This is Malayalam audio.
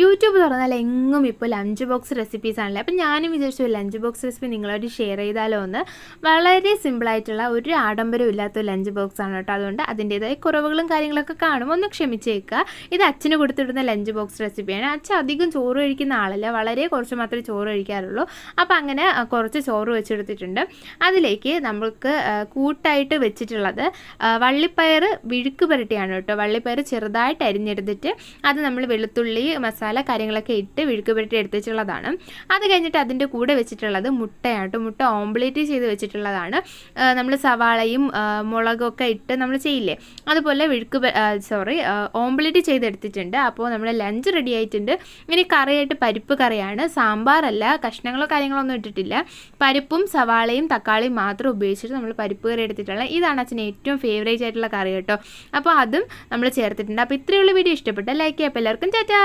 യൂട്യൂബ് തുറന്നാൽ എങ്ങും ഇപ്പോൾ ലഞ്ച് ബോക്സ് റെസിപ്പീസ് ആണല്ലേ. അപ്പം ഞാനും വിചാരിച്ചു ലഞ്ച് ബോക്സ് റെസിപ്പി നിങ്ങളോട് ഷെയർ ചെയ്താലോ എന്ന്. വളരെ സിമ്പിളായിട്ടുള്ള ഒരു ആഡംബരവും ഇല്ലാത്ത ലഞ്ച് ബോക്സ് ആണ് കേട്ടോ. അതുകൊണ്ട് അതിൻ്റേതായ കുറവുകളും കാര്യങ്ങളൊക്കെ കാണും, ഒന്ന് ക്ഷമിച്ചേക്കുക. ഇത് അച്ഛന് കൊടുത്തിടുന്ന ലഞ്ച് ബോക്സ് റെസിപ്പിയാണ്. അച്ഛൻ അധികം ചോറ് കഴിക്കുന്ന ആളല്ല, വളരെ കുറച്ച് മാത്രമേ ചോറ് കഴിക്കാറുള്ളൂ. അപ്പോൾ അങ്ങനെ കുറച്ച് ചോറ് വെച്ചെടുത്തിട്ടുണ്ട്. അതിലേക്ക് നമ്മൾക്ക് കൂട്ടായിട്ട് വെച്ചിട്ടുള്ളത് വള്ളിപ്പയർ വിഴുക്ക് പുരട്ടിയാണ് കേട്ടോ. വള്ളിപ്പയർ ചെറുതായിട്ട് അരിഞ്ഞെടുത്തിട്ട് അത് നമ്മൾ വെളുത്തുള്ളി മസാല കാര്യങ്ങളൊക്കെ ഇട്ട് വിഴുക്ക് പുരട്ടി എടുത്ത് വെച്ചിട്ടുള്ളതാണ്. അത് കഴിഞ്ഞിട്ട് അതിൻ്റെ കൂടെ വെച്ചിട്ടുള്ളത് മുട്ടയാണ്. മുട്ട ഓംപ്ലേറ്റ് ചെയ്ത് വെച്ചിട്ടുള്ളതാണ്. നമ്മൾ സവാളയും മുളകൊക്കെ ഇട്ട് നമ്മൾ ചെയ്യില്ലേ, അതുപോലെ ഓംപ്ലേറ്റ് ചെയ്തെടുത്തിട്ടുണ്ട്. അപ്പോൾ നമ്മുടെ ലഞ്ച് റെഡി ആയിട്ടുണ്ട്. ഇനി കറിയായിട്ട് പരിപ്പ് കറിയാണ്, സാമ്പാറല്ല, കഷ്ണങ്ങളോ കാര്യങ്ങളോ ഒന്നും ഇട്ടിട്ടില്ല. പരിപ്പും സവാളയും തക്കാളിയും മാത്രം ഉപയോഗിച്ചിട്ട് നമ്മൾ പരിപ്പ് കറി എടുത്തിട്ടുള്ളത്. ഇതാണ് അച്ഛന് ഏറ്റവും ഫേവറേറ്റ് ആയിട്ടുള്ള കറി കേട്ടോ. അപ്പോൾ അതും നമ്മൾ ചേർത്തിട്ടുണ്ട്. അപ്പോൾ ഇത്രയുള്ള വീഡിയോ ഇഷ്ടപ്പെട്ട ലൈക്ക് ചെയ്യുക. അപ്പോൾ എല്ലാവർക്കും ടാറ്റാ.